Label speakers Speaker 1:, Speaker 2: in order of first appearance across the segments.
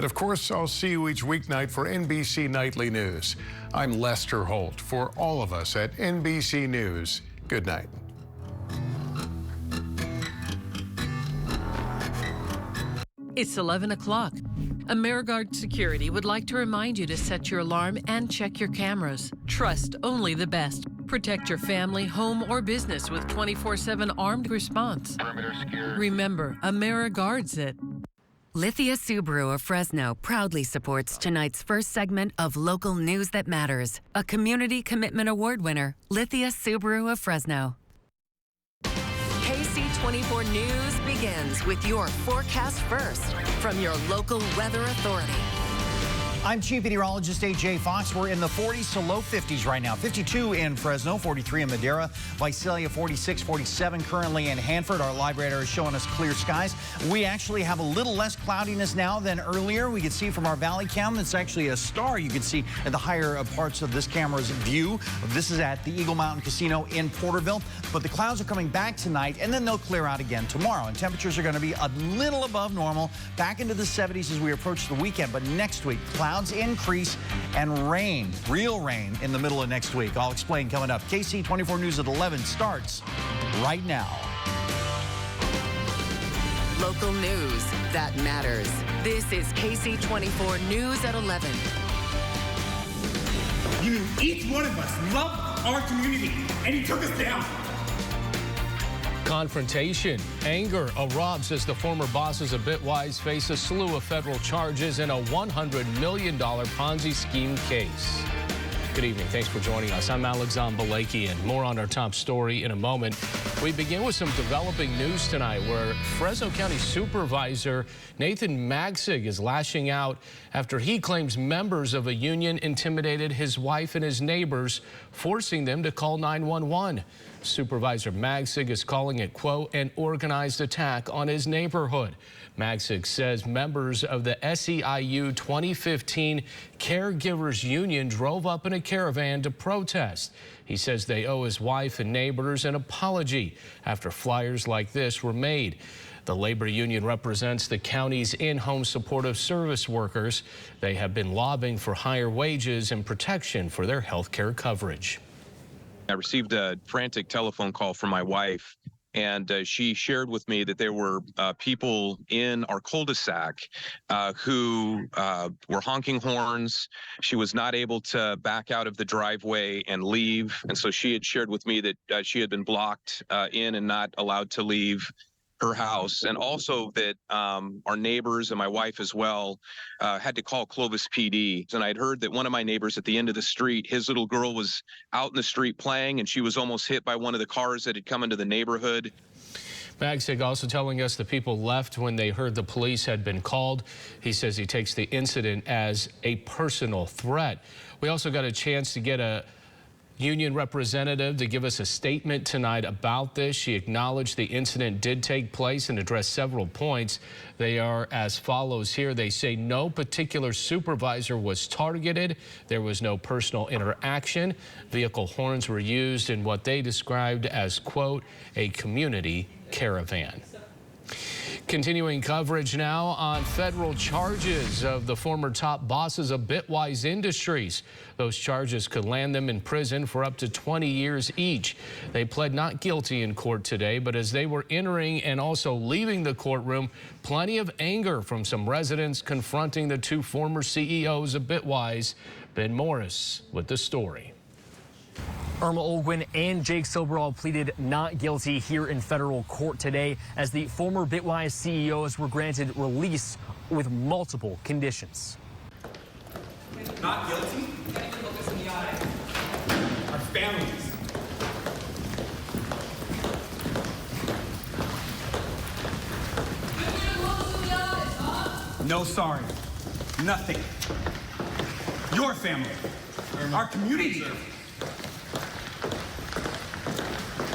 Speaker 1: And of course, I'll see you each weeknight for NBC Nightly News. I'm Lester Holt. For all of us at NBC News, good night.
Speaker 2: It's 11 o'clock. AmeriGuard Security would like to remind you to set your alarm and check your cameras. Trust only the best. Protect your family, home, or business with 24/7 armed response.
Speaker 3: Perimeter secure.
Speaker 2: Remember, AmeriGuards it.
Speaker 4: Lithia Subaru of Fresno proudly supports tonight's first segment of Local News That Matters. A Community Commitment Award winner, Lithia Subaru of Fresno. KSEE 24 News begins with your forecast first from your local weather authority.
Speaker 5: I'm Chief Meteorologist A.J. Fox. We're in the 40s to low 50s right now. 52 in Fresno, 43 in Madera, Visalia 46, 47 currently in Hanford. Our live radar is showing us clear skies. We actually have a little less cloudiness now than earlier. We can see from our valley cam, it's actually a star you can see at the higher parts of this camera's view. This is at the Eagle Mountain Casino in Porterville. But the clouds are coming back tonight, and then they'll clear out again tomorrow. And temperatures are going to be a little above normal, back into the 70s as we approach the weekend. But next week, clouds increase and rain, real rain, in the middle of next week. I'll explain coming up. KSEE 24 News at 11 starts right now.
Speaker 4: Local news that matters. This is KSEE 24 News at 11.
Speaker 6: You knew each one of us loved our community, and he took us down.
Speaker 7: Confrontation, anger erupts as the former bosses of Bitwise face a slew of federal charges in a $100 million Ponzi scheme case. Good evening. Thanks for joining us. I'm Alexander Balaki, and more on our top story in a moment. We begin with some developing news tonight where Fresno County Supervisor Nathan Magsig is lashing out after he claims members of a union intimidated his wife and his neighbors, forcing them to call 911. Supervisor Magsig is calling it, quote, an organized attack on his neighborhood. Magsig says members of the SEIU 2015 Caregivers Union drove up in a caravan to protest. He says they owe his wife and neighbors an apology after flyers like this were made. The labor union represents the county's in-home supportive service workers. They have been lobbying for higher wages and protection for their health care coverage.
Speaker 8: I received a frantic telephone call from my wife, and she shared with me that there were people in our cul-de-sac who were honking horns. She was not able to back out of the driveway and leave, and so she had shared with me that she had been blocked in and not allowed to leave her house, and also that our neighbors and my wife as well had to call Clovis PD. And I'd heard that one of my neighbors at the end of the street, his little girl was out in the street playing, and she was almost hit by one of the cars that had come into the neighborhood.
Speaker 7: Magsig also telling us the people left when they heard the police had been called. He says he takes the incident as a personal threat. We also got a chance to get a union representative to give us a statement tonight about this. She acknowledged the incident did take place and addressed several points. They are as follows here. They say no particular supervisor was targeted. There was no personal interaction. Vehicle horns were used in what they described as, quote, a community caravan. Continuing coverage now on federal charges of the former top bosses of Bitwise Industries. Those charges could land them in prison for up to 20 years each. They pled not guilty in court today, but as they were entering and also leaving the courtroom, plenty of anger from some residents confronting the two former CEOs of Bitwise. Ben Morris with the story.
Speaker 9: Irma Olguin and Jake Soberall pleaded not guilty here in federal court today as the former Bitwise CEOs were granted release with multiple conditions.
Speaker 6: Not guilty? Look us in the eye. Our families. No sorry. Nothing. Your family. Our community.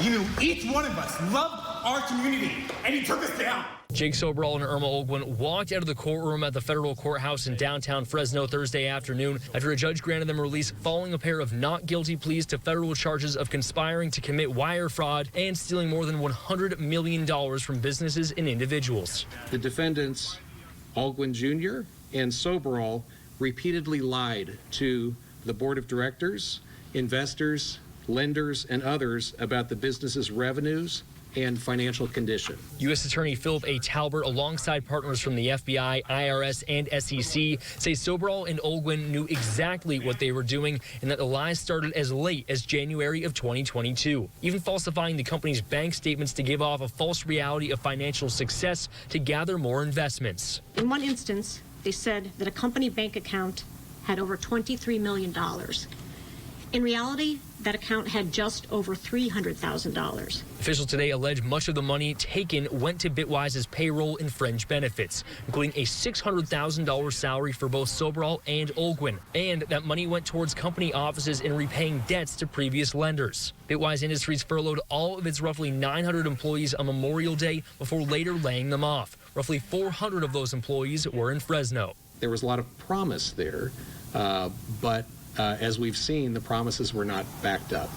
Speaker 6: You knew each one of us loved our community, and he took us down.
Speaker 9: Jake Soberall and Irma Olguin walked out of the courtroom at the federal courthouse in downtown Fresno Thursday afternoon after a judge granted them release following a pair of not guilty pleas to federal charges of conspiring to commit wire fraud and stealing more than $100 million from businesses and individuals.
Speaker 10: The defendants, Olguin Jr.
Speaker 3: and Soberall repeatedly lied to the board of directors, investors, lenders, and others about the business's revenues and financial condition.
Speaker 9: U.S. Attorney Philip A. Talbert, alongside partners from the FBI, IRS, and SEC, say Soberall and Olguin knew exactly what they were doing and that the lies started as late as January of 2022, even falsifying the company's bank statements to give off a false reality of financial success to gather more investments.
Speaker 10: In one instance, they said that a company bank account had over $23 million. In reality, that account had just over $300,000.
Speaker 9: Officials today allege much of the money taken went to Bitwise's payroll and fringe benefits, including a $600,000 salary for both Soberall and Olguin, and that money went towards company offices and repaying debts to previous lenders. Bitwise Industries furloughed all of its roughly 900 employees on Memorial Day before later laying them off. Roughly 400 of those employees were in Fresno.
Speaker 3: There was a lot of promise there, but as we've seen, the promises were not backed up.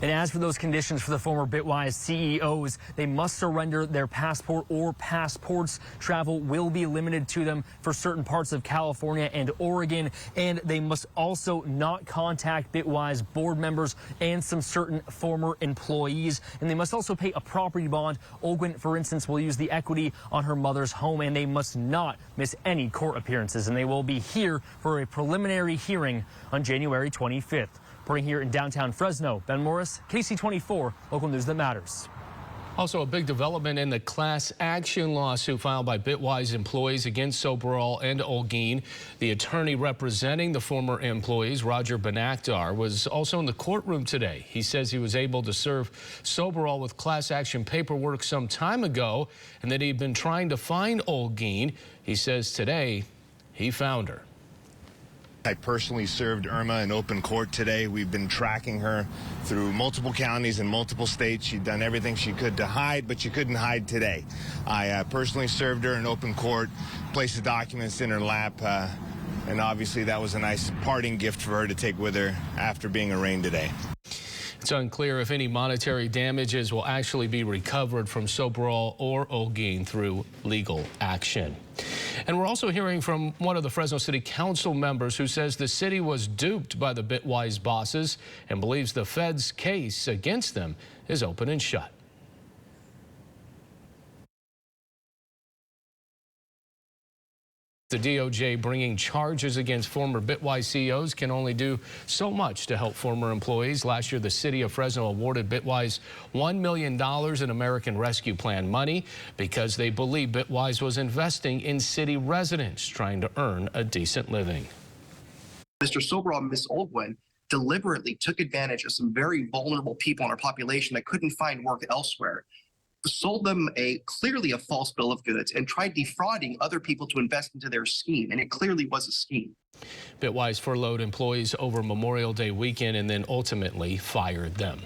Speaker 9: And as for those conditions for the former Bitwise CEOs, they must surrender their passport or passports. Travel will be limited to them for certain parts of California and Oregon, and they must also not contact Bitwise board members and some certain former employees. And they must also pay a property bond. Olguin, for instance, will use the equity on her mother's home, and they must not miss any court appearances. And they will be here for a preliminary hearing on January 25th. Reporting here in downtown Fresno, Ben Morris, KSEE 24, local news that matters.
Speaker 7: Also, a big development in the class action lawsuit filed by Bitwise employees against Soberall and Olguin. The attorney representing the former employees, Roger Benakdar, was also in the courtroom today. He says he was able to serve Soberall with class action paperwork some time ago and that he'd been trying to find Olguin. He says today he found her.
Speaker 11: I personally served Irma in open court today. We've been tracking her through multiple counties and multiple states. She'd done everything she could to hide, but she couldn't hide today. I personally served her in open court, placed the documents in her lap, and obviously that was a nice parting gift for her to take with her after being arraigned today.
Speaker 7: It's unclear if any monetary damages will actually be recovered from Soberall or Olguin through legal action. And we're also hearing from one of the Fresno City Council members who says the city was duped by the Bitwise bosses and believes the Fed's case against them is open and shut. The DOJ bringing charges against former Bitwise CEOs can only do so much to help former employees. Last year, the city of Fresno awarded Bitwise $1 million in American Rescue Plan money because they believe Bitwise was investing in city residents trying to earn a decent living.
Speaker 12: Mr. Soberall and Ms. Olguin deliberately took advantage of some very vulnerable people in our population that couldn't find work elsewhere, sold them clearly a false bill of goods, and tried defrauding other people to invest into their scheme, and it clearly was a scheme.
Speaker 7: Bitwise furloughed employees over Memorial Day weekend and then ultimately fired them.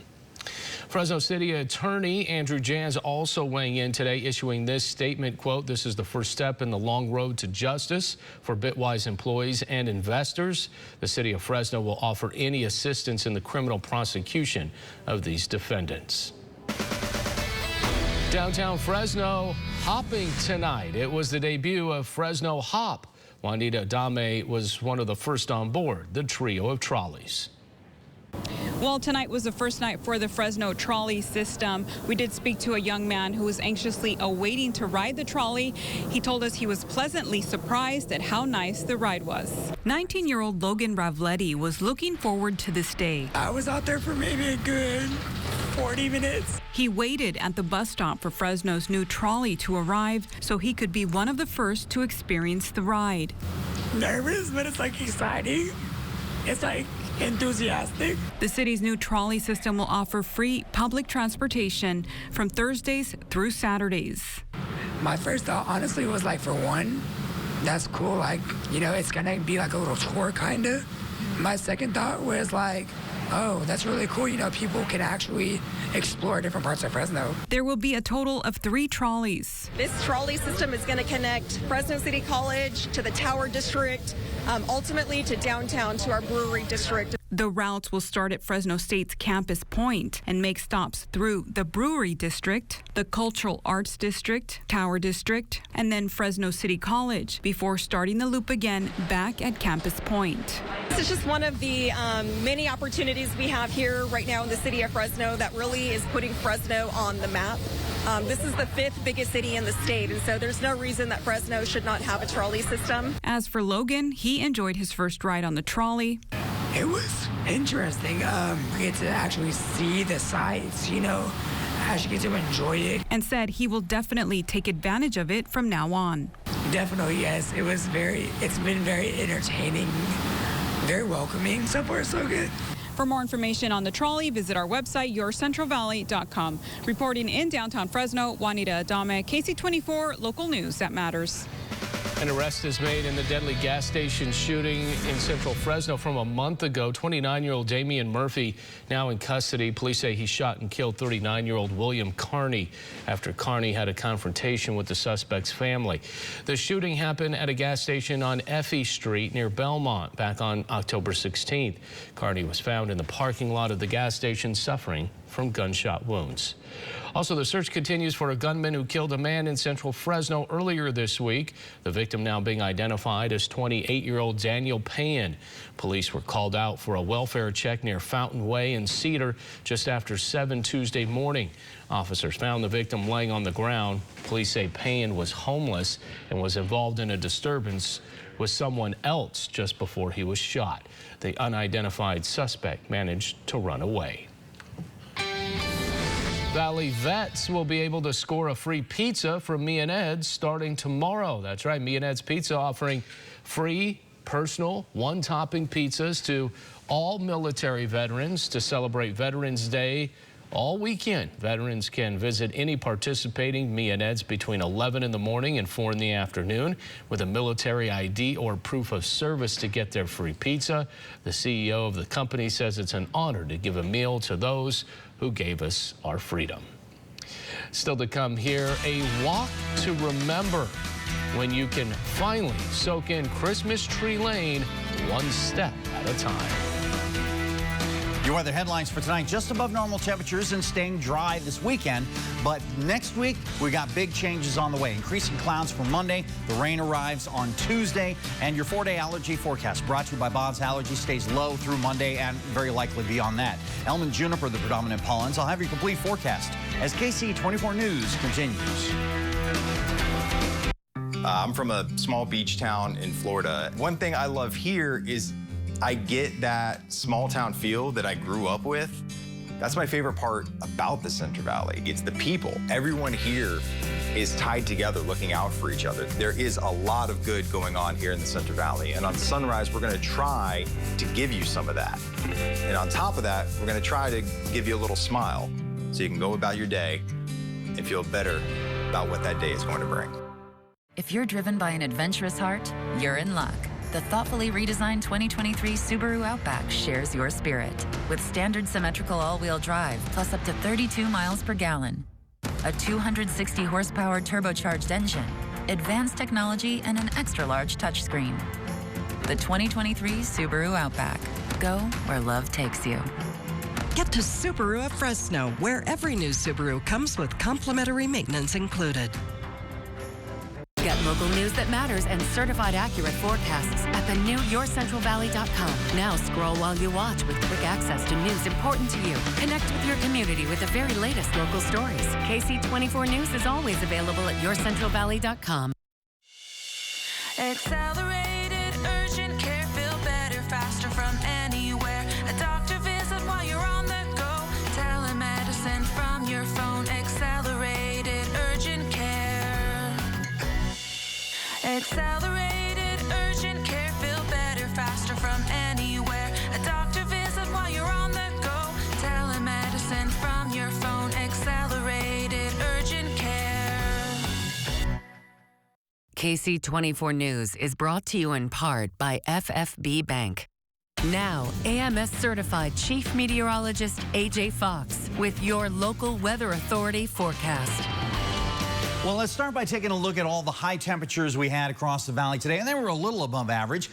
Speaker 7: Fresno City Attorney Andrew Jans also weighing in today, issuing this statement, quote, "This is the first step in the long road to justice for Bitwise employees and investors. The city of Fresno will offer any assistance in the criminal prosecution of these defendants." Downtown Fresno hopping tonight. It was the debut of Fresno Hop. Juanita Adame was one of the first on board the trio of trolleys.
Speaker 13: Well, tonight was the first night for the Fresno trolley system. We did speak to a young man who was anxiously awaiting to ride the trolley. He told us he was pleasantly surprised at how nice the ride was. 19-year-old Logan Ravletti was looking forward to this day.
Speaker 14: I was out there for maybe a good 40 minutes.
Speaker 13: He waited at the bus stop for Fresno's new trolley to arrive so he could be one of the first to experience the ride.
Speaker 14: Nervous, but it's like exciting. It's like enthusiastic.
Speaker 13: The city's new trolley system will offer free public transportation from Thursdays through Saturdays.
Speaker 14: My first thought honestly was like, for one, that's cool, like, you know, it's gonna be like a little tour kinda. My second thought was like, oh, that's really cool, you know, people can actually explore different parts of Fresno.
Speaker 13: There will be a total of 3 trolleys.
Speaker 15: This trolley system is going to connect Fresno City College to the Tower District, ultimately to downtown to our brewery district.
Speaker 13: The routes will start at Fresno State's Campus Point and make stops through the Brewery District, the Cultural Arts District, Tower District, and then Fresno City College before starting the loop again back at Campus Point.
Speaker 15: This is just one of the many opportunities we have here right now in the city of Fresno that really is putting Fresno on the map. This is the 5th biggest city in the state, and so there's no reason that Fresno should not have a trolley system.
Speaker 13: As for Logan, he enjoyed his first ride on the trolley.
Speaker 14: It was interesting. We get to actually see the sights, actually get to enjoy it.
Speaker 13: And said he will definitely take advantage of it from now on.
Speaker 14: Definitely, yes. It's been very entertaining, very welcoming. So far, so good.
Speaker 13: For more information on the trolley, visit our website, yourcentralvalley.com. Reporting in downtown Fresno, Juanita Adame, KC24, local news that matters.
Speaker 7: An arrest is made in the deadly gas station shooting in central Fresno from a month ago. 29-year-old Damian Murphy now in custody. Police say he shot and killed 39-year-old William Carney after Carney had a confrontation with the suspect's family. The shooting happened at a gas station on Effie Street near Belmont back on October 16th. Carney was found in the parking lot of the gas station suffering from gunshot wounds. Also, the search continues for a gunman who killed a man in central Fresno earlier this week. The victim now being identified as 28-year-old Daniel Payan. Police were called out for a welfare check near Fountain Way and Cedar just after 7 Tuesday morning. Officers found the victim laying on the ground. Police say Payan was homeless and was involved in a disturbance with someone else just before he was shot. The unidentified suspect managed to run away. Valley vets will be able to score a free pizza from Me and Ed's starting tomorrow. That's right, Me and Ed's Pizza offering free, personal, one-topping pizzas to all military veterans to celebrate Veterans Day all weekend. Veterans can visit any participating Me and Ed's between 11 in the morning and 4 in the afternoon with a military ID or proof of service to get their free pizza. The CEO of the company says it's an honor to give a meal to those who gave us our freedom. Still to come here, a walk to remember when you can finally soak in Christmas Tree Lane one step at a time.
Speaker 5: Your weather headlines for tonight: just above normal temperatures and staying dry this weekend. But next week, we got big changes on the way. Increasing clouds for Monday. The rain arrives on Tuesday. And your 4-day allergy forecast brought to you by Bob's Allergy stays low through Monday and very likely beyond that. Elm and juniper, the predominant pollens. I'll have your complete forecast as KSEE 24 News continues.
Speaker 16: I'm from a small beach town in Florida. One thing I love here is I get that small town feel that I grew up with. That's my favorite part about the Central Valley. It's the people. Everyone here is tied together, looking out for each other. There is a lot of good going on here in the Central Valley. And on Sunrise, we're gonna try to give you some of that. And on top of that, we're gonna try to give you a little smile so you can go about your day and feel better about what that day is going to bring.
Speaker 4: If you're driven by an adventurous heart, you're in luck. The thoughtfully redesigned 2023 Subaru Outback shares your spirit. With standard symmetrical all-wheel drive, plus up to 32 miles per gallon, a 260 horsepower turbocharged engine, advanced technology, and an extra-large touchscreen. The 2023 Subaru Outback. Go where love takes you.
Speaker 17: Get to Subaru of Fresno, where every new Subaru comes with complimentary maintenance included.
Speaker 4: Get local news that matters and certified accurate forecasts at the new yourcentralvalley.com. Now scroll while you watch with quick access to news important to you. Connect with your community with the very latest local stories. KC24 News is always available at yourcentralvalley.com.
Speaker 18: Accelerated urgent care, feel better, faster from anywhere. A doctor visit while you're on the go. Telemedicine from your phone. Accelerated urgent care. Accelerated urgent care, feel better, faster from anywhere. A doctor visit while you're on the go. Telemedicine from your phone. Accelerated urgent care.
Speaker 4: KC24 News is brought to you in part by FFB Bank. Now, AMS certified Chief Meteorologist AJ Fox with your local weather authority forecast.
Speaker 5: Well, let's start by taking a look at all the high temperatures we had across the valley today, and they were a little above average.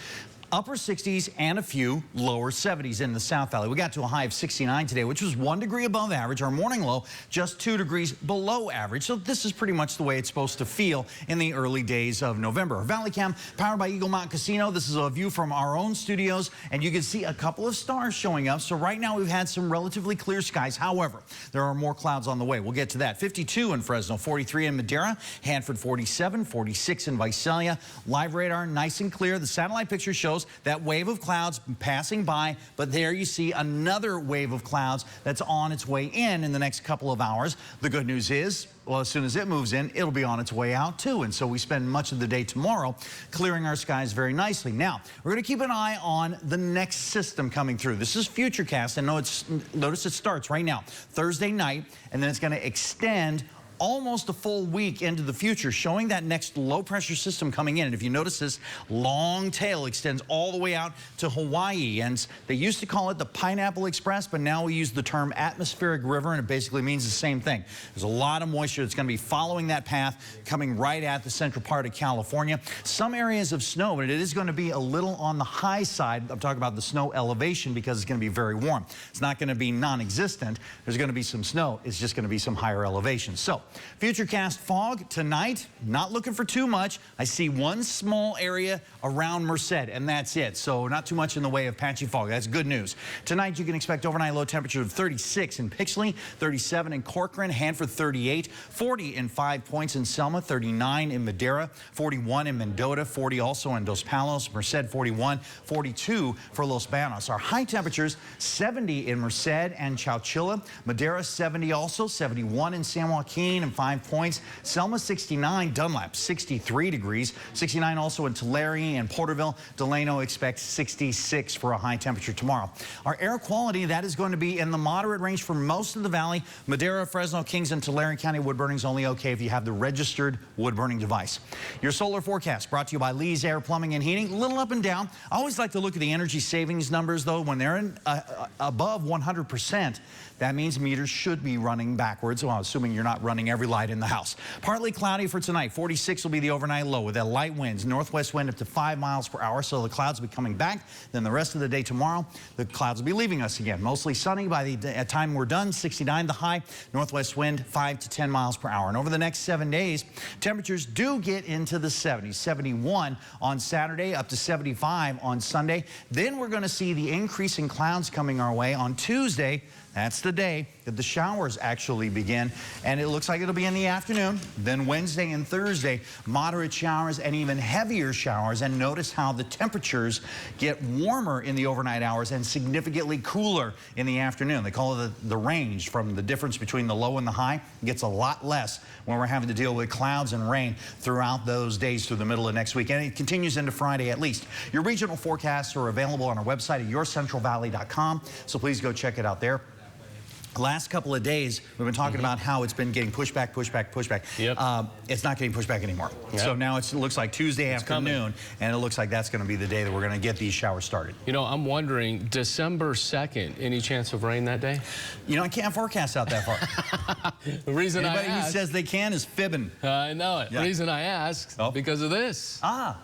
Speaker 5: upper 60s and a few lower 70s in the South Valley. We got to a high of 69 today, which was 1 degree above average. Our morning low just 2 degrees below average. So this is pretty much the way it's supposed to feel in the early days of November. Valley Cam powered by Eagle Mountain Casino. This is a view from our own studios, and you can see a couple of stars showing up. So right now we've had some relatively clear skies. However, there are more clouds on the way. We'll get to that. 52 in Fresno, 43 in Madera, Hanford 47, 46 in Visalia. Live radar nice and clear. The satellite picture shows that wave of clouds passing by, but there you see another wave of clouds that's on its way in the next couple of hours. The good news is, well, as soon as it moves in, it'll be on its way out too. And so we spend much of the day tomorrow clearing our skies very nicely. Now, we're going to keep an eye on the next system coming through. This is Futurecast, and notice it starts right now, Thursday night, and then it's going to extend almost a full week into the future, showing that next low pressure system coming in. And if you notice, this long tail extends all the way out to Hawaii, and they used to call it the Pineapple Express, but now we use the term atmospheric river, and it basically means the same thing. There's a lot of moisture that's going to be following that path, coming right at the central part of California. Some areas of snow, but it is going to be a little on the high side. I'm talking about the snow elevation because it's going to be very warm. It's not going to be non-existent. There's going to be some snow. It's just going to be some higher elevation. So Futurecast fog tonight, not looking for too much. I see one small area around Merced, and that's it. So not too much in the way of patchy fog. That's good news. Tonight, you can expect overnight low temperature of 36 in Pixley, 37 in Corcoran, Hanford 38, 40 in 5 Points in Selma, 39 in Madera, 41 in Mendota, 40 also in Dos Palos, Merced 41, 42 for Los Banos. Our high temperatures, 70 in Merced and Chowchilla, Madera 70 also, 71 in San Joaquin and 5 Points, Selma 69, Dunlap 63 degrees, 69 also in Tulare and Porterville. Delano expects 66 for a high temperature tomorrow. Our air quality, that is going to be in the moderate range for most of the valley. Madera, Fresno, Kings, and Tulare County wood burning is only okay if you have the registered wood burning device. Your solar forecast brought to you by Lee's Air Plumbing and Heating. A little up and down. I always like to look at the energy savings numbers, though. When they're in, above 100%, that means meters should be running backwards, well, assuming you're not running every light in the house. Partly cloudy for tonight. 46 will be the overnight low with that light winds, northwest wind up to 5 miles per hour. So the clouds will be coming back. Then the rest of the day tomorrow, the clouds will be leaving us again. Mostly sunny by the time we're done. 69 the high, northwest wind 5 to 10 miles per hour. And over the next 7 days, temperatures do get into the 70s. 71 on Saturday, up to 75 on Sunday. Then we're going to see the increase in clouds coming our way on Tuesday. That's the day that the showers actually begin, and it looks like it'll be in the afternoon. Then Wednesday and Thursday, moderate showers and even heavier showers. And notice how the temperatures get warmer in the overnight hours and significantly cooler in the afternoon. They call it the range from the difference between the low and the high. It gets a lot less when we're having to deal with clouds and rain throughout those days through the middle of next week. And it continues into Friday at least. Your regional forecasts are available on our website at yourcentralvalley.com, so please go check it out there. Last couple of days, we've been talking about how it's been getting pushed back. Yep. It's not getting pushed back anymore. Yep. So now it looks like Tuesday afternoon, and it looks like that's going to be the day that we're going to get these showers started.
Speaker 7: You know, I'm wondering, December 2nd, any chance of rain that day?
Speaker 5: You know, I can't forecast out that far.
Speaker 7: The reason
Speaker 5: Anybody
Speaker 7: I ask,
Speaker 5: who says they can is fibbing.
Speaker 7: I know it.
Speaker 5: Yeah.
Speaker 7: The reason I ask, because of this.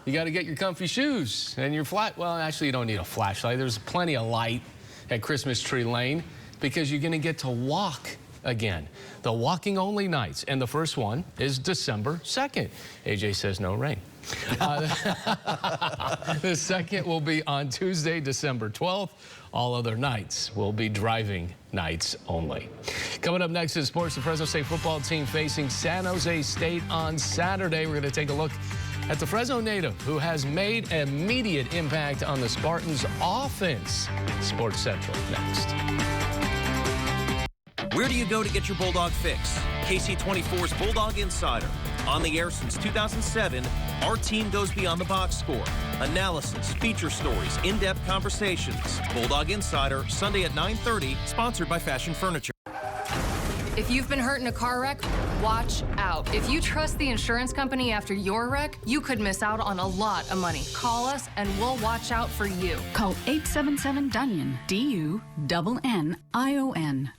Speaker 7: You got to get your comfy shoes and your well, actually, you don't need a flashlight. There's plenty of light at Christmas Tree Lane, because you're going to get to walk again. The walking only nights, and the first one is December 2nd. AJ says no rain. The second will be on Tuesday, December 12th. All other nights will be driving nights only. Coming up next is sports. The Fresno State football team facing San Jose State on Saturday. We're going to take a look at the Fresno native who has made an immediate impact on the Spartans' offense. Sports Central next.
Speaker 19: Where do you go to get your Bulldog fix? KC24's Bulldog Insider. On the air since 2007, our team goes beyond the box score. Analysis, feature stories, in-depth conversations. Bulldog Insider, Sunday at 9:30, sponsored by Fashion Furniture.
Speaker 20: If you've been hurt in a car wreck, watch out. If you trust the insurance company after your wreck, you could miss out on a lot of money. Call us and we'll watch out for you.
Speaker 21: Call 877-DUNION, DUNNION.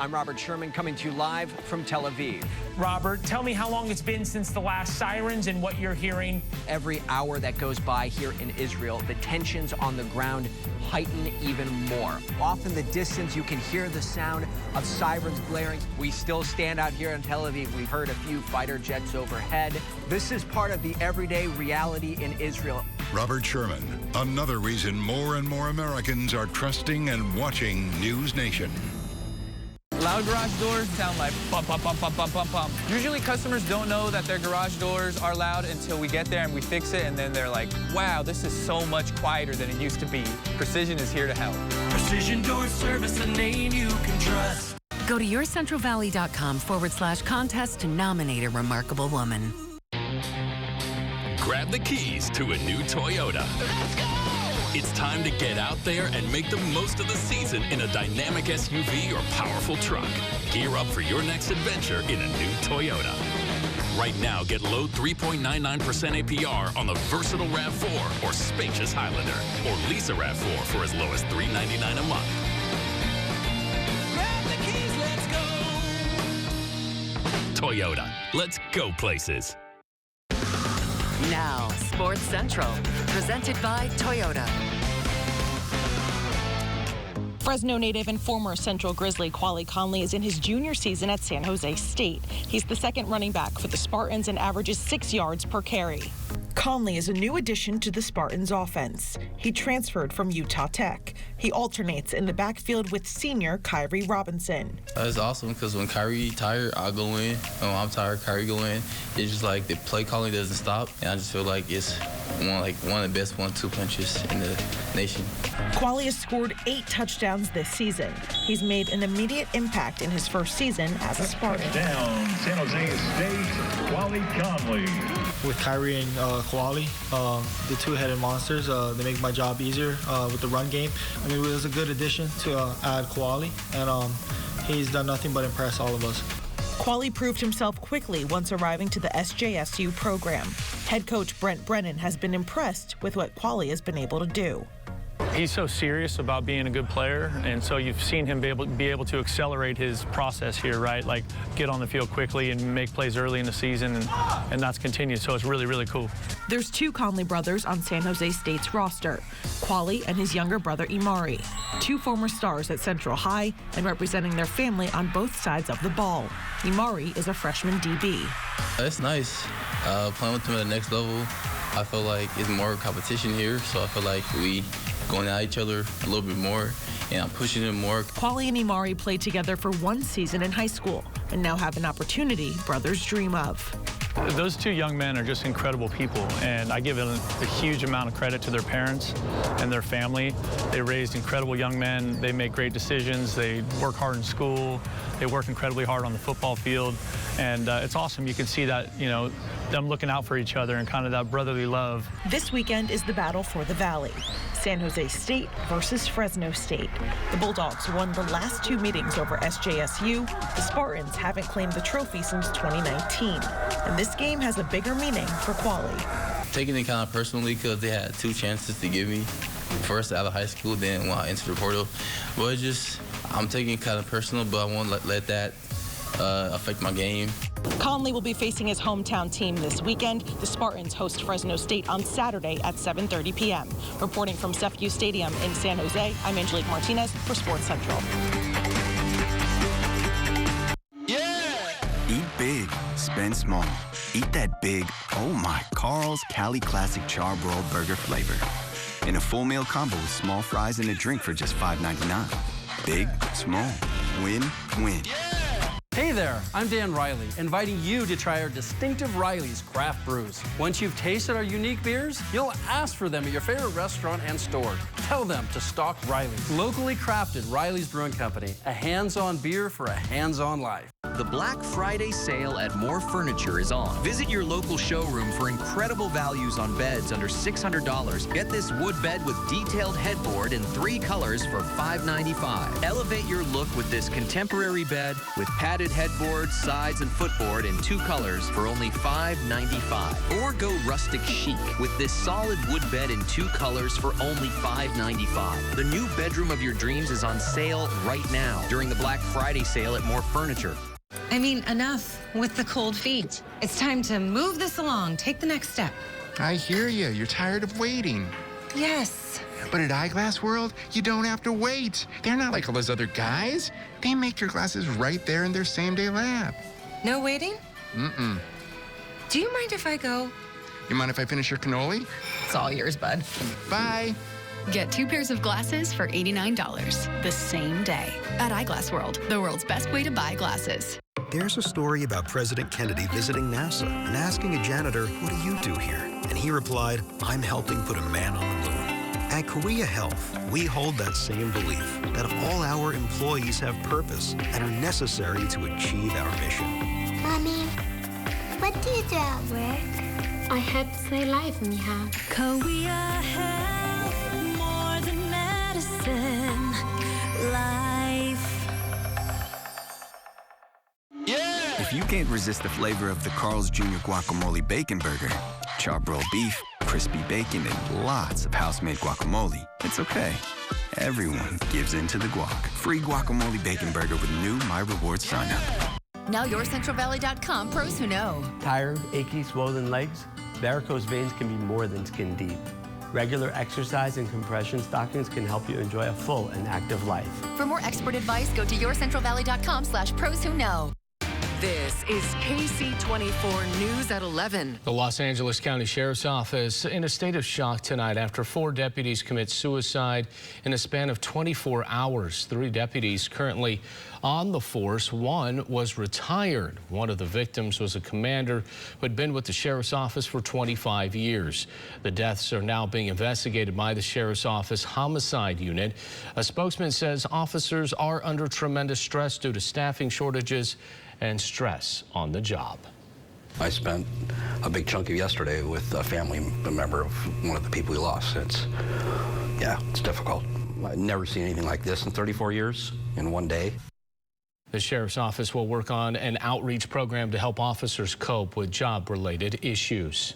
Speaker 21: I'm Robert Sherman coming to you live from Tel Aviv.
Speaker 6: Robert, tell me how long it's been since the last sirens and what you're hearing.
Speaker 21: Every hour that goes by here in Israel, the tensions on the ground heighten even more. Off in the distance, you can hear the sound of sirens blaring. We still stand out here in Tel Aviv. We've heard a few fighter jets overhead. This is part of the everyday reality in Israel.
Speaker 22: Robert Sherman, another reason more and more Americans are trusting and watching News Nation.
Speaker 23: Loud garage doors sound like bump, bump, bump, bump, bump, bump, bump. Usually customers don't know that their garage doors are loud until we get there and we fix it, and then they're like, wow, this is so much quieter than it used to be. Precision is here to help.
Speaker 24: Precision Door Service, a name you can trust.
Speaker 25: Go to yourcentralvalley.com/contest to nominate a remarkable woman.
Speaker 26: Grab the keys to a new Toyota. Let's go! It's time to get out there and make the most of the season in a dynamic SUV or powerful truck. Gear up for your next adventure in a new Toyota. Right now, get low 3.99% APR on the versatile RAV4 or spacious Highlander, or lease a RAV4 for as low as $399 a month.
Speaker 24: Grab the keys, let's go!
Speaker 26: Toyota, let's go places.
Speaker 25: Now, Sports Central, presented by Toyota.
Speaker 27: Fresno native and former Central Grizzly Quali Conley is in his junior season at San Jose State. He's the second running back for the Spartans and averages 6 yards per carry. Conley is a new addition to the Spartans offense. He transferred from Utah Tech. He alternates in the backfield with senior Kyrie Robinson.
Speaker 28: It's awesome because when Kyrie tired, I go in. When I'm tired, Kyrie go in. It's just like the play calling doesn't stop, and I just feel like it's one of the best 1-2 punches in the nation.
Speaker 27: Quali has scored 8 touchdowns this season. He's made an immediate impact in his first season as a Spartan.
Speaker 29: Down, San Jose State, Quali Conley.
Speaker 30: With Kyrie and Quali, the two-headed monsters, they make my job easier with the run game. I mean, it was a good addition to add Quali, and he's done nothing but impress all of us.
Speaker 27: Quali proved himself quickly once arriving to the SJSU program. Head coach Brent Brennan has been impressed with what Quali has been able to do.
Speaker 31: He's so serious about being a good player, and so you've seen him be able to accelerate his process here, right? Like get on the field quickly and make plays early in the season, and that's continued. So it's really, really cool.
Speaker 27: There's 2 Conley brothers on San Jose State's roster, Quali and his younger brother Imari, 2 former stars at Central High and representing their family on both sides of the ball. Imari is a freshman DB.
Speaker 28: It's nice playing with them at the next level. I feel like it's more competition here, so I feel like we going at each other a little bit more, and I'm pushing them more.
Speaker 27: Quali and Imari played together for 1 season in high school and now have an opportunity brothers dream of.
Speaker 31: Those 2 young men are just incredible people, and I give a huge amount of credit to their parents and their family. They raised incredible young men. They make great decisions. They work hard in school. They work incredibly hard on the football field, and it's awesome. You can see that, them looking out for each other and kind of that brotherly love.
Speaker 27: This weekend is the battle for the Valley. San Jose State versus Fresno State. The Bulldogs won the last 2 meetings over SJSU. The Spartans haven't claimed the trophy since 2019. And this game has a bigger meaning for Quali.
Speaker 28: Taking it kind of personally because they had 2 chances to give me. First out of high school, then when I entered the portal. But I'm taking it kind of personal, but I won't let that affect my game.
Speaker 27: Conley will be facing his hometown team this weekend. The Spartans host Fresno State on Saturday at 7:30 p.m. Reporting from CEFCU Stadium in San Jose, I'm Angelique Martinez for Sports Central.
Speaker 32: Eat big, spend small. Eat that big, oh my, Carl's Cali Classic Charbroiled Burger flavor. In a full meal combo with small fries and a drink for just $5.99. Big, small, win, win.
Speaker 33: Hey there, I'm Dan Riley, inviting you to try our distinctive Riley's craft brews. Once you've tasted our unique beers, you'll ask for them at your favorite restaurant and store. Tell them to stock Riley's. Locally crafted Riley's Brewing Company, a hands-on beer for a hands-on life.
Speaker 34: The Black Friday sale at More Furniture is on. Visit your local showroom for incredible values on beds under $600. Get this wood bed with detailed headboard in 3 colors for $5.95. Elevate your look with this contemporary bed with padded headboard, sides, and footboard in 2 colors for only $5.95. Or go rustic chic with this solid wood bed in 2 colors for only $5.95. $595. The new bedroom of your dreams is on sale right now during the Black Friday sale at More Furniture.
Speaker 1: I mean, enough with the cold feet. It's time to move this along. Take the next step.
Speaker 2: I hear you. You're tired of waiting.
Speaker 1: Yes.
Speaker 2: But at Eyeglass World, you don't have to wait. They're not like all those other guys. They make your glasses right there in their same-day lab.
Speaker 1: No waiting?
Speaker 2: Mm-mm.
Speaker 1: Do you mind if I go?
Speaker 2: You mind if I finish your cannoli?
Speaker 1: It's all yours, bud.
Speaker 2: Bye.
Speaker 3: Get 2 pairs of glasses for $89 the same day at Eyeglass World, the world's best way to buy glasses.
Speaker 8: There's a story about President Kennedy visiting NASA and asking a janitor, "What do you do here?" And he replied, "I'm helping put a man on the moon." At Korea Health, we hold that same belief that all our employees have purpose and are necessary to achieve our mission.
Speaker 9: Mommy, what do you do at work? I help save life, Miha.
Speaker 10: Korea Health, more than medicine, life.
Speaker 32: If you can't resist the flavor of the Carl's Jr. Guacamole Bacon Burger, charbroiled beef, crispy bacon, and lots of house-made guacamole, it's okay. Everyone gives in to the guac. Free guacamole bacon burger with new My Rewards sign-up.
Speaker 25: Now YourCentralValley.com pros who know.
Speaker 11: Tired, achy, swollen legs? Varicose veins can be more than skin deep. Regular exercise and compression stockings can help you enjoy a full and active life.
Speaker 25: For more expert advice, go to YourCentralValley.com/pros who know. This is KSEE 24 News at 11.
Speaker 7: The Los Angeles County Sheriff's Office in a state of shock tonight after 4 deputies commit suicide in a span of 24 hours. 3 deputies currently on the force. 1 was retired. One of the victims was a commander who had been with the Sheriff's Office for 25 years. The deaths are now being investigated by the Sheriff's Office Homicide Unit. A spokesman says officers are under tremendous stress due to staffing shortages and stress on the job.
Speaker 12: I spent a big chunk of yesterday with a family member of one of the people we lost. It's difficult. I've never seen anything like this in 34 years in one day.
Speaker 7: The Sheriff's Office will work on an outreach program to help officers cope with job-related issues.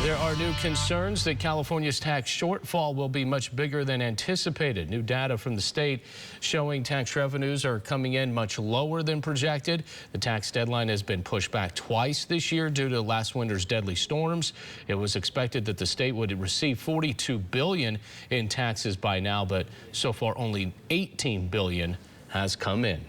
Speaker 7: There are new concerns that California's tax shortfall will be much bigger than anticipated. New data from the state showing tax revenues are coming in much lower than projected. The tax deadline has been pushed back twice this year due to last winter's deadly storms. It was expected that the state would receive $42 billion in taxes by now, but so far only $18 billion has come in.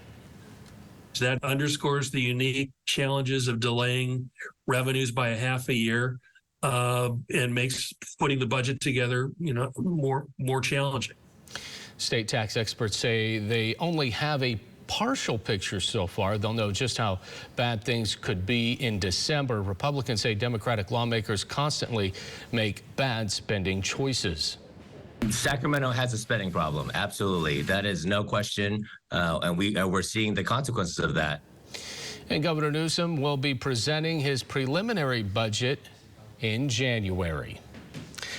Speaker 13: That underscores the unique challenges of delaying revenues by a half a year. And makes putting the budget together, more challenging.
Speaker 7: State tax experts say they only have a partial picture so far. They'll know just how bad things could be in December. Republicans say Democratic lawmakers constantly make bad spending choices.
Speaker 14: Sacramento has a spending problem. Absolutely. That is no question. And we're seeing the consequences of that.
Speaker 7: And Governor Newsom will be presenting his preliminary budget in January.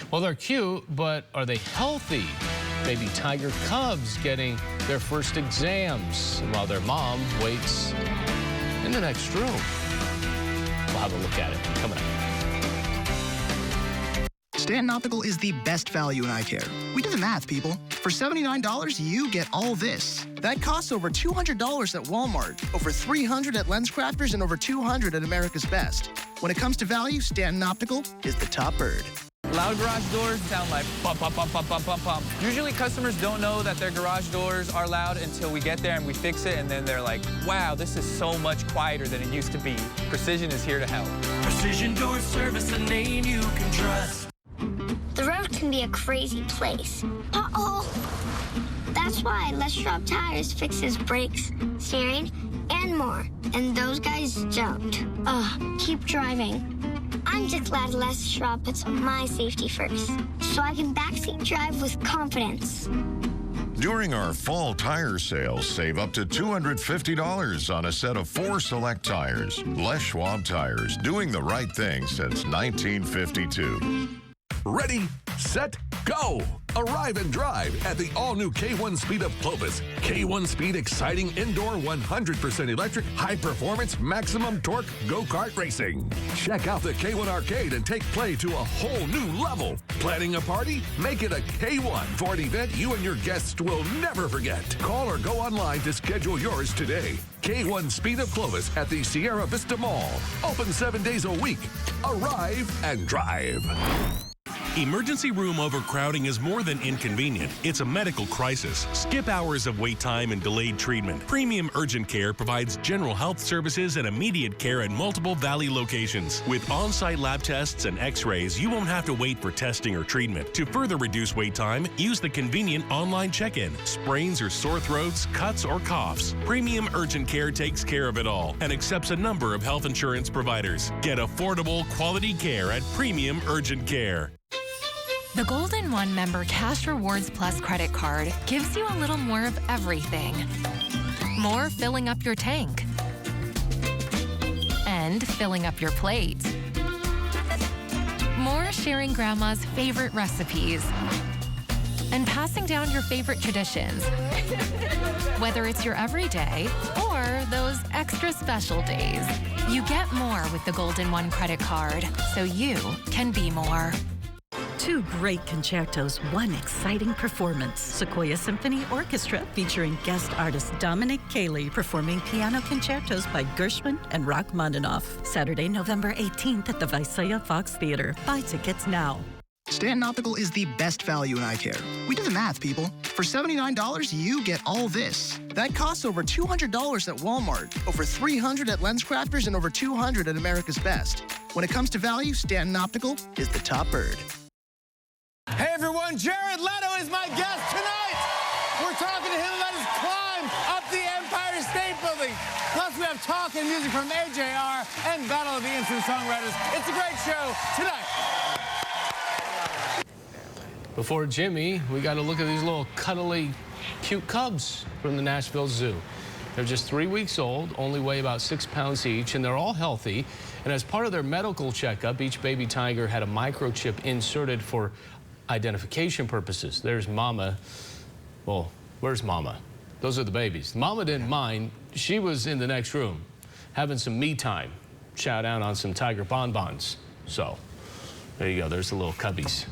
Speaker 7: Well, they're cute, but are they healthy? Baby tiger cubs getting their first exams while their mom waits in the next room. We'll have a look at it coming up.
Speaker 15: Stanton Optical is the best value in eye care. We did the math, people. For $79, you get all this. That costs over $200 at Walmart, over $300 at LensCrafters, and over $200 at America's Best. When it comes to value, Stanton Optical is the top bird.
Speaker 23: Loud garage doors sound like bump, bump, bump, bump, bump, bump, bump. Usually customers don't know that their garage doors are loud until we get there and we fix it, and then they're like, wow, this is so much quieter than it used to be. Precision is here to help.
Speaker 24: Precision Door Service, a name you can trust.
Speaker 9: The road can be a crazy place. Uh-oh. That's why Les Schwab Tires fixes brakes, steering, and more. And those guys don't. Keep driving. I'm just glad Les Schwab puts my safety first, so I can backseat drive with confidence.
Speaker 22: During our fall tire sales, save up to $250 on a set of 4 select tires. Les Schwab Tires, doing the right thing since 1952.
Speaker 16: Ready, set,
Speaker 4: Go! Arrive and drive at the all-new K1 Speed of Clovis. K1 Speed exciting indoor 100% electric, high-performance, maximum torque go-kart racing. Check out the K1 Arcade and take play to a whole new level. Planning a party? Make it a K1 for an event you and your guests will never forget. Call or go online to schedule yours today. K1 Speed of Clovis at the Sierra Vista Mall. Open 7 days a week. Arrive and drive.
Speaker 5: Emergency room overcrowding is more than inconvenient. It's a medical crisis. Skip hours of wait time and delayed treatment. Premium Urgent Care provides general health services and immediate care at multiple Valley locations. With on-site lab tests and x-rays, you won't have to wait for testing or treatment. To further reduce wait time, use the convenient online check-in. Sprains or sore throats, cuts or coughs. Premium Urgent Care takes care of it all and accepts a number of health insurance providers. Get affordable, quality care at Premium Urgent Care.
Speaker 25: The Golden One Member Cash Rewards Plus credit card gives you a little more of everything. More filling up your tank. And filling up your plate. More sharing Grandma's favorite recipes. And passing down your favorite traditions. Whether it's your everyday or those extra special days, you get more with the Golden One credit card, so you can be more.
Speaker 6: 2 great concertos, 1 exciting performance. Sequoia Symphony Orchestra featuring guest artist Dominic Cayley performing piano concertos by Gershwin and Rachmaninoff. Saturday, November 18th at the Visalia Fox Theater. Buy tickets now.
Speaker 15: Stanton Optical is the best value in eye care. We do the math, people. For $79, you get all this. That costs over $200 at Walmart, over $300 at LensCrafters, and over $200 at America's Best. When it comes to value, Stanton Optical is the top bird.
Speaker 16: Hey everyone, Jared Leto is my guest tonight. We're talking to him about his climb up the Empire State Building. Plus we have talk and music from AJR and Battle of the Instant Songwriters. It's a great show tonight.
Speaker 7: Before Jimmy, we got to look at these little cuddly, cute cubs from the Nashville Zoo. They're just 3 weeks old, only weigh about 6 pounds each, and they're all healthy. And as part of their medical checkup, each baby tiger had a microchip inserted for identification purposes. There's Mama. Well, where's Mama? Those are the babies. Mama didn't mind. She was in the next room having some me time. Chow down on some tiger bonbons. So there you go. There's the little cubbies.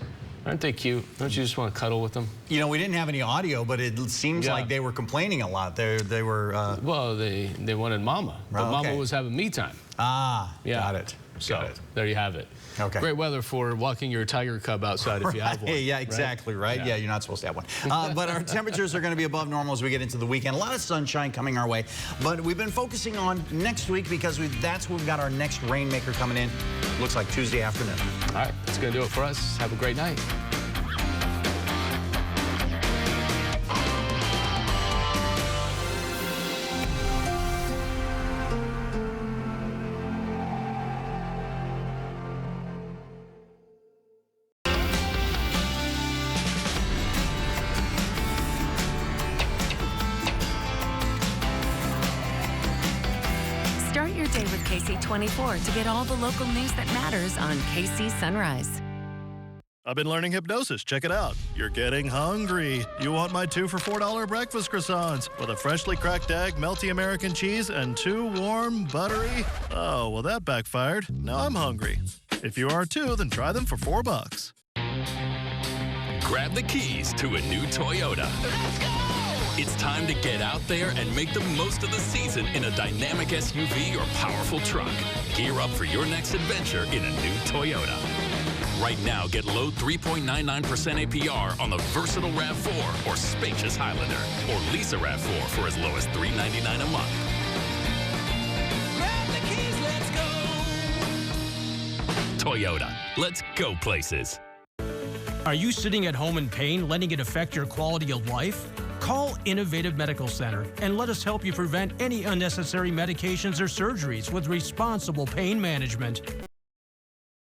Speaker 7: Aren't they cute? Don't you just want to cuddle with them?
Speaker 17: You know, we didn't have any audio, but it seems like they were complaining a lot. They were...
Speaker 7: Well, they wanted Mama. But Mama was having me time.
Speaker 17: Ah,
Speaker 7: yeah.
Speaker 17: Got it.
Speaker 7: So there you have it.
Speaker 17: Okay.
Speaker 7: Great weather for walking your tiger cub outside if you have one.
Speaker 17: Yeah, exactly, right? Yeah, you're not supposed to have one. But our temperatures are going to be above normal as we get into the weekend. A lot of sunshine coming our way. But we've been focusing on next week because that's when we've got our next rainmaker coming in. Looks like Tuesday afternoon.
Speaker 7: All right, that's going to do it for us. Have a great night.
Speaker 25: Start your day with KSEE 24 to get all the local news that matters on KSEE Sunrise.
Speaker 18: I've been learning hypnosis. Check it out. You're getting hungry. You want my 2 for $4 breakfast croissants with a freshly cracked egg, melty American cheese, and 2 warm, buttery... Oh, well, that backfired. Now I'm hungry. If you are too, then try them for $4.
Speaker 19: Grab the keys to a new Toyota. Let's go! It's time to get out there and make the most of the season in a dynamic SUV or powerful truck. Gear up for your next adventure in a new Toyota. Right now, get low 3.99% APR on the versatile RAV4 or spacious Highlander, or lease a RAV4 for as low as $399 a month.
Speaker 24: Grab the keys, let's go!
Speaker 19: Toyota, let's go places.
Speaker 20: Are you sitting at home in pain, letting it affect your quality of life? Call Innovative Medical Center and let us help you prevent any unnecessary medications or surgeries with responsible pain management.